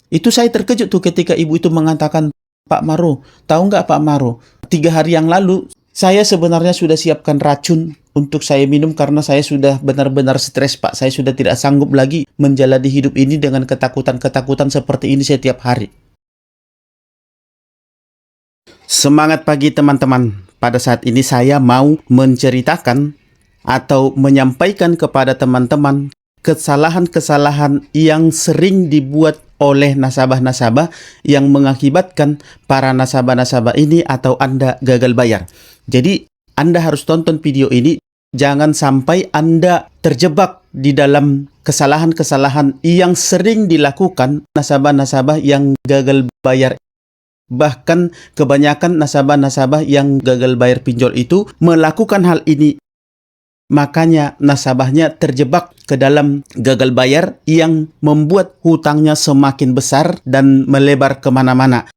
Itu saya terkejut tuh ketika ibu itu mengatakan, Pak Maro, tahu nggak Pak Maro, 3 hari yang lalu saya sebenarnya sudah siapkan racun untuk saya minum karena saya sudah benar-benar stres Pak. Saya sudah tidak sanggup lagi menjalani hidup ini dengan ketakutan-ketakutan seperti ini setiap hari. Semangat pagi teman-teman. Pada saat ini saya mau menceritakan atau menyampaikan kepada teman-teman kesalahan-kesalahan yang sering dibuat oleh nasabah-nasabah yang mengakibatkan para nasabah-nasabah ini atau Anda gagal bayar. Jadi, Anda harus tonton video ini. Jangan sampai Anda terjebak di dalam kesalahan-kesalahan yang sering dilakukan nasabah-nasabah yang gagal bayar. Bahkan kebanyakan nasabah-nasabah yang gagal bayar pinjol itu melakukan hal ini. Makanya nasabahnya terjebak ke dalam gagal bayar yang membuat hutangnya semakin besar dan melebar kemana-mana.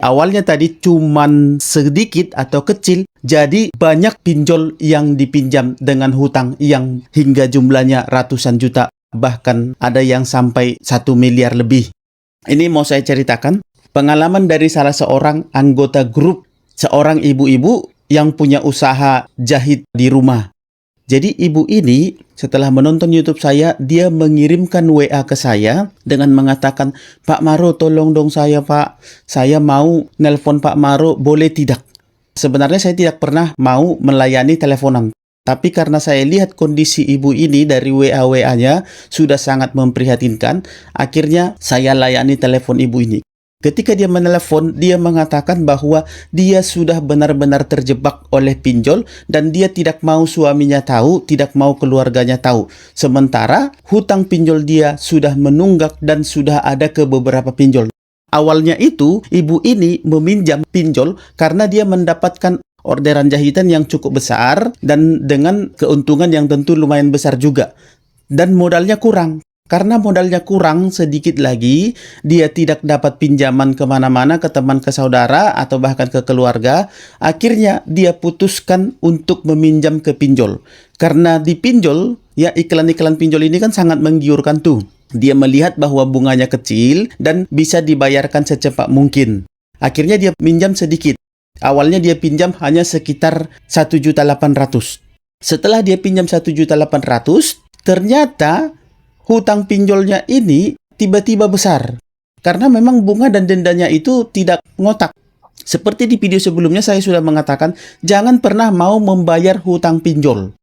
Awalnya tadi cuman sedikit atau kecil, jadi banyak pinjol yang dipinjam dengan hutang yang hingga jumlahnya ratusan juta. Bahkan ada yang sampai 1 miliar lebih. Ini mau saya ceritakan pengalaman dari salah seorang anggota grup, seorang ibu-ibu yang punya usaha jahit di rumah. Jadi ibu ini setelah menonton YouTube saya, dia mengirimkan WA ke saya dengan mengatakan, Pak Maro tolong dong saya Pak, saya mau nelpon Pak Maro, boleh tidak? Sebenarnya saya tidak pernah mau melayani teleponan. Tapi karena saya lihat kondisi ibu ini dari WA-WA-nya sudah sangat memprihatinkan, akhirnya saya layani telepon ibu ini. Ketika dia menelepon, dia mengatakan bahwa dia sudah benar-benar terjebak oleh pinjol dan dia tidak mau suaminya tahu, tidak mau keluarganya tahu. Sementara hutang pinjol dia sudah menunggak dan sudah ada ke beberapa pinjol. Awalnya itu, ibu ini meminjam pinjol karena dia mendapatkan orderan jahitan yang cukup besar dan dengan keuntungan yang tentu lumayan besar juga. Dan modalnya kurang. Karena modalnya kurang sedikit lagi, dia tidak dapat pinjaman kemana-mana ke teman, ke saudara, atau bahkan ke keluarga. Akhirnya dia putuskan untuk meminjam ke pinjol. Karena di pinjol, ya iklan-iklan pinjol ini kan sangat menggiurkan tuh. Dia melihat bahwa bunganya kecil dan bisa dibayarkan secepat mungkin. Akhirnya dia pinjam sedikit. Awalnya dia pinjam hanya sekitar 1.800.000. Setelah dia pinjam 1.800.000, ternyata hutang pinjolnya ini tiba-tiba besar. Karena memang bunga dan dendanya itu tidak ngotak. Seperti di video sebelumnya saya sudah mengatakan, jangan pernah mau membayar hutang pinjol.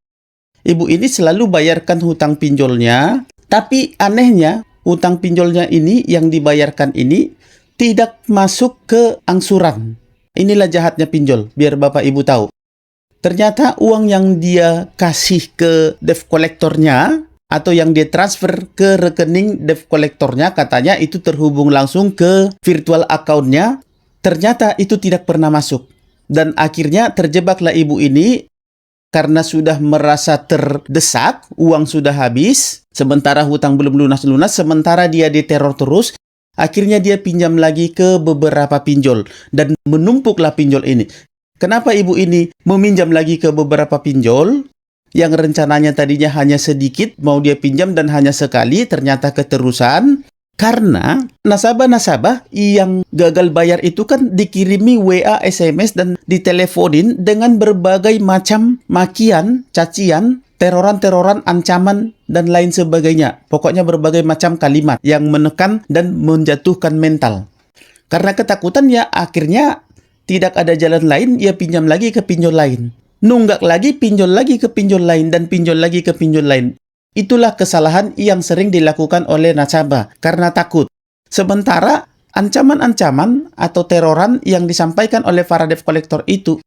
Ibu ini selalu bayarkan hutang pinjolnya, tapi anehnya hutang pinjolnya ini yang dibayarkan ini tidak masuk ke angsuran. Inilah jahatnya pinjol, biar Bapak Ibu tahu. Ternyata uang yang dia kasih ke debt collectornya atau yang dia transfer ke rekening debt collectornya, katanya itu terhubung langsung ke virtual account-nya, ternyata itu tidak pernah masuk. Dan akhirnya terjebaklah ibu ini karena sudah merasa terdesak, uang sudah habis, sementara hutang belum lunas-lunas, sementara dia diteror terus, akhirnya dia pinjam lagi ke beberapa pinjol, dan menumpuklah pinjol ini. Kenapa ibu ini meminjam lagi ke beberapa pinjol? Yang rencananya tadinya hanya sedikit, mau dia pinjam dan hanya sekali, ternyata keterusan. Karena nasabah-nasabah yang gagal bayar itu kan dikirimi WA, SMS, dan diteleponin dengan berbagai macam makian, cacian, teroran-teroran, ancaman, dan lain sebagainya. Pokoknya berbagai macam kalimat yang menekan dan menjatuhkan mental. Karena ketakutan ya akhirnya tidak ada jalan lain, ya pinjam lagi ke pinjol lain. Nunggak lagi, pinjol lagi ke pinjol lain, dan pinjol lagi ke pinjol lain. Itulah kesalahan yang sering dilakukan oleh nasabah karena takut. Sementara ancaman-ancaman atau teroran yang disampaikan oleh para debt collector itu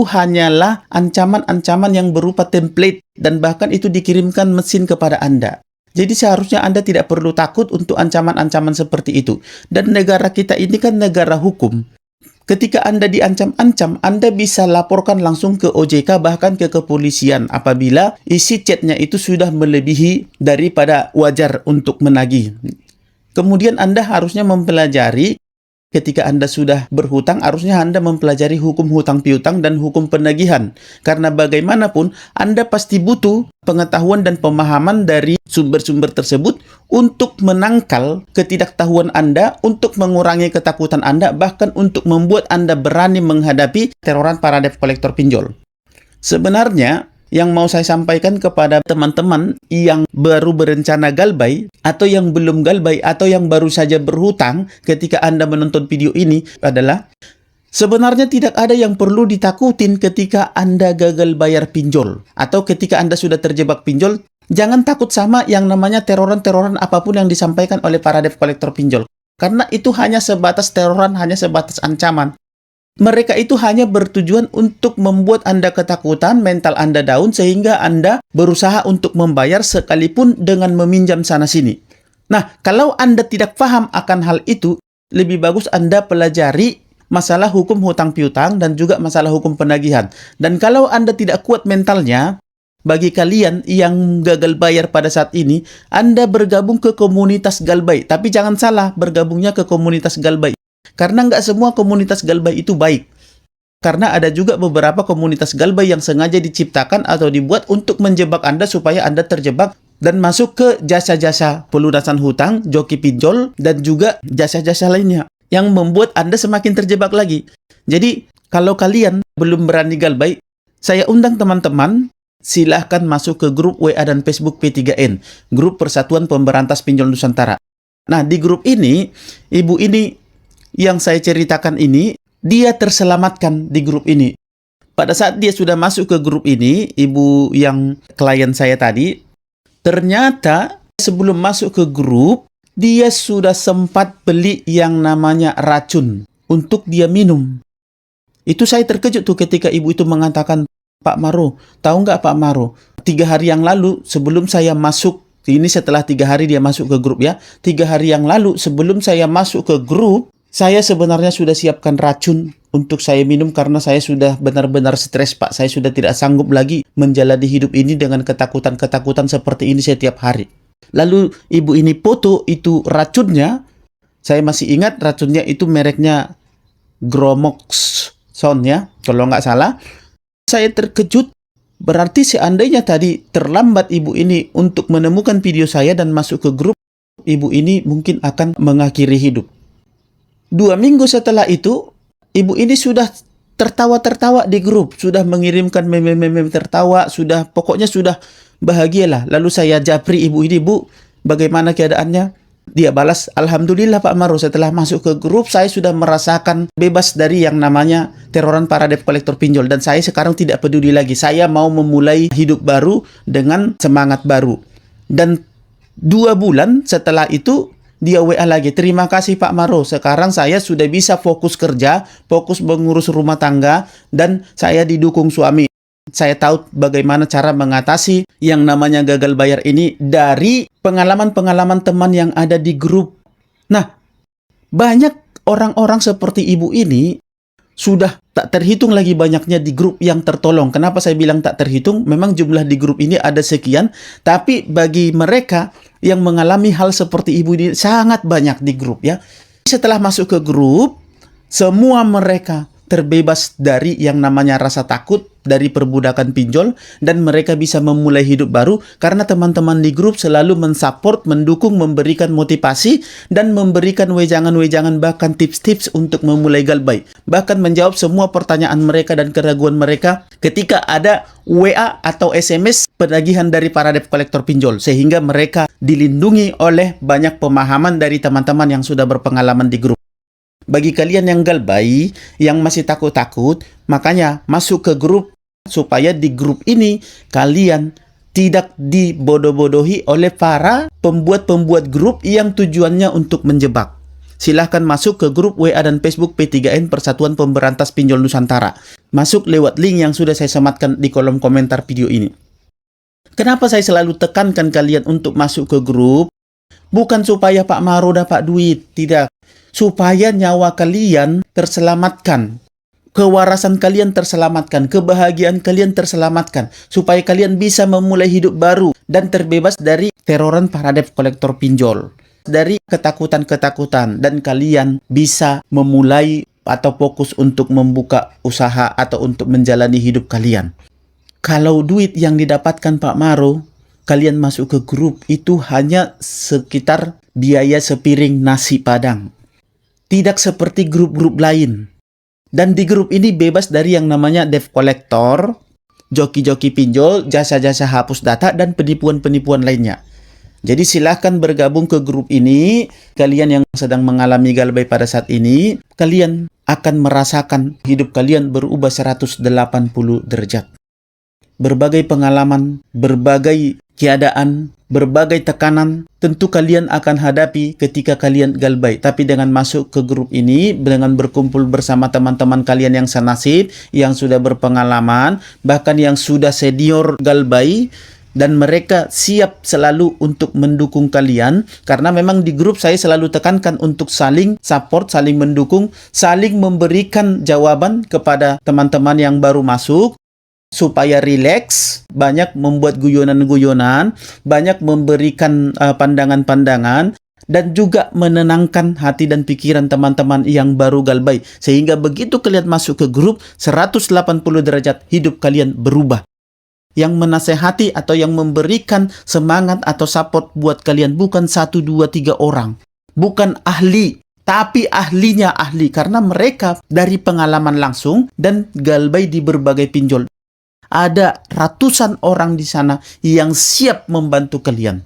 hanyalah ancaman-ancaman yang berupa template dan bahkan itu dikirimkan mesin kepada Anda. Jadi seharusnya Anda tidak perlu takut untuk ancaman-ancaman seperti itu. Dan negara kita ini kan negara hukum. Ketika Anda diancam-ancam, Anda bisa laporkan langsung ke OJK, bahkan ke kepolisian apabila isi chatnya itu sudah melebihi daripada wajar untuk menagih. Kemudian Anda harusnya mempelajari Ketika Anda sudah berhutang, harusnya Anda mempelajari hukum hutang piutang dan hukum penagihan. Karena bagaimanapun, Anda pasti butuh pengetahuan dan pemahaman dari sumber-sumber tersebut untuk menangkal ketidaktahuan Anda, untuk mengurangi ketakutan Anda, bahkan untuk membuat Anda berani menghadapi teroran para debt collector pinjol. Sebenarnya, yang mau saya sampaikan kepada teman-teman yang baru berencana galbay, atau yang belum galbay, atau yang baru saja berhutang ketika Anda menonton video ini adalah, sebenarnya tidak ada yang perlu ditakutin ketika Anda gagal bayar pinjol, atau ketika Anda sudah terjebak pinjol. Jangan takut sama yang namanya teroran-teroran apapun yang disampaikan oleh para debt collector pinjol. Karena itu hanya sebatas teroran, hanya sebatas ancaman. Mereka itu hanya bertujuan untuk membuat Anda ketakutan, mental Anda down, sehingga Anda berusaha untuk membayar sekalipun dengan meminjam sana-sini. Nah, kalau Anda tidak paham akan hal itu, lebih bagus Anda pelajari masalah hukum hutang piutang dan juga masalah hukum penagihan. Dan kalau Anda tidak kuat mentalnya, bagi kalian yang gagal bayar pada saat ini, Anda bergabung ke komunitas galbay. Tapi jangan salah, bergabungnya ke komunitas galbay. Karena nggak semua komunitas galbay itu baik. Karena ada juga beberapa komunitas galbay yang sengaja diciptakan atau dibuat untuk menjebak Anda supaya Anda terjebak dan masuk ke jasa-jasa pelunasan hutang, joki pinjol, dan juga jasa-jasa lainnya yang membuat Anda semakin terjebak lagi. Jadi, kalau kalian belum berani galbay, saya undang teman-teman, silahkan masuk ke grup WA dan Facebook P3N, Grup Persatuan Pemberantas Pinjol Nusantara. Nah, di grup ini, ibu ini yang saya ceritakan ini, dia terselamatkan di grup ini. Pada saat dia sudah masuk ke grup ini, ibu yang klien saya tadi, ternyata sebelum masuk ke grup, dia sudah sempat beli yang namanya racun untuk dia minum. Itu saya terkejut tuh ketika ibu itu mengatakan, Pak Maro, tahu nggak Pak Maro, 3 hari yang lalu sebelum saya masuk, ini setelah 3 hari dia masuk ke grup ya, 3 hari yang lalu sebelum saya masuk ke grup, saya sebenarnya sudah siapkan racun untuk saya minum karena saya sudah benar-benar stres, Pak. Saya sudah tidak sanggup lagi menjalani hidup ini dengan ketakutan-ketakutan seperti ini setiap hari. Lalu ibu ini foto itu racunnya. Saya masih ingat racunnya itu mereknya Gromoxone ya, kalau nggak salah. Saya terkejut. Berarti seandainya tadi terlambat ibu ini untuk menemukan video saya dan masuk ke grup, ibu ini mungkin akan mengakhiri hidup. 2 minggu setelah itu, ibu ini sudah tertawa-tertawa di grup, sudah mengirimkan meme-meme tertawa, pokoknya sudah bahagialah. Lalu saya japri ibu ini, Bu, bagaimana keadaannya? Dia balas, Alhamdulillah Pak Maro, setelah masuk ke grup, saya sudah merasakan bebas dari yang namanya teroran para debt collector pinjol. Dan saya sekarang tidak peduli lagi, saya mau memulai hidup baru dengan semangat baru. Dan 2 bulan setelah itu, dia WA lagi, terima kasih Pak Maro, sekarang saya sudah bisa fokus kerja, fokus mengurus rumah tangga, dan saya didukung suami. Saya tahu bagaimana cara mengatasi yang namanya gagal bayar ini dari pengalaman-pengalaman teman yang ada di grup. Nah, banyak orang-orang seperti ibu ini sudah tak terhitung lagi banyaknya di grup yang tertolong. Kenapa saya bilang tak terhitung? Memang jumlah di grup ini ada sekian, tapi bagi mereka yang mengalami hal seperti ibu ini sangat banyak di grup ya. Setelah masuk ke grup, semua mereka terbebas dari yang namanya rasa takut dari perbudakan pinjol, dan mereka bisa memulai hidup baru karena teman-teman di grup selalu mensupport, mendukung, memberikan motivasi, dan memberikan wejangan-wejangan bahkan tips-tips untuk memulai galbay. Bahkan menjawab semua pertanyaan mereka dan keraguan mereka ketika ada WA atau SMS penagihan dari para debt collector pinjol, sehingga mereka dilindungi oleh banyak pemahaman dari teman-teman yang sudah berpengalaman di grup. Bagi kalian yang galbay, yang masih takut-takut, makanya masuk ke grup supaya di grup ini kalian tidak dibodoh-bodohi oleh para pembuat-pembuat grup yang tujuannya untuk menjebak. Silahkan masuk ke grup WA dan Facebook P3N Persatuan Pemberantas Pinjol Nusantara. Masuk lewat link yang sudah saya sematkan di kolom komentar video ini. Kenapa saya selalu tekankan kalian untuk masuk ke grup? Bukan supaya Pak Maro dapat duit, tidak. Supaya nyawa kalian terselamatkan, kewarasan kalian terselamatkan, kebahagiaan kalian terselamatkan, supaya kalian bisa memulai hidup baru dan terbebas dari teroran para debt collector pinjol. dari ketakutan-ketakutan dan kalian bisa memulai atau fokus untuk membuka usaha atau untuk menjalani hidup kalian. Kalau duit yang didapatkan Pak Maro, kalian masuk ke grup itu hanya sekitar biaya sepiring nasi padang. Tidak seperti grup-grup lain. Dan di grup ini bebas dari yang namanya debt collector, joki-joki pinjol, jasa-jasa hapus data, dan penipuan-penipuan lainnya. Jadi silahkan bergabung ke grup ini. Kalian yang sedang mengalami galbay pada saat ini, kalian akan merasakan hidup kalian berubah 180 derajat. Berbagai pengalaman, berbagai keadaan, berbagai tekanan, tentu kalian akan hadapi ketika kalian galbay. Tapi dengan masuk ke grup ini, dengan berkumpul bersama teman-teman kalian yang senasib, yang sudah berpengalaman, bahkan yang sudah senior galbay, dan mereka siap selalu untuk mendukung kalian, karena memang di grup saya selalu tekankan untuk saling support, saling mendukung, saling memberikan jawaban kepada teman-teman yang baru masuk, supaya rileks, banyak membuat guyonan-guyonan, banyak memberikan pandangan-pandangan, dan juga menenangkan hati dan pikiran teman-teman yang baru galbay. Sehingga begitu kalian masuk ke grup, 180 derajat hidup kalian berubah. Yang menasehati atau yang memberikan semangat atau support buat kalian bukan 1, 2, 3 orang. Bukan ahli, tapi ahlinya ahli. Karena mereka dari pengalaman langsung dan galbay di berbagai pinjol. Ada ratusan orang di sana yang siap membantu kalian.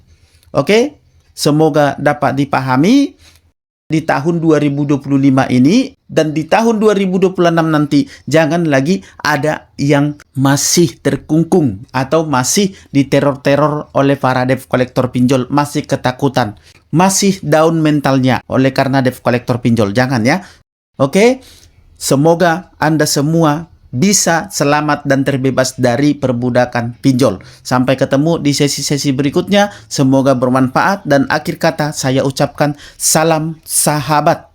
Oke? Semoga dapat dipahami di tahun 2025 ini, dan di tahun 2026 nanti jangan lagi ada yang masih terkungkung atau masih diteror-teror oleh para debt collector pinjol, masih ketakutan, masih down mentalnya oleh karena debt collector pinjol. Jangan ya. Oke? Semoga Anda semua bisa selamat dan terbebas dari perbudakan pinjol. Sampai ketemu di sesi-sesi berikutnya. Semoga bermanfaat, dan akhir kata saya ucapkan salam sahabat.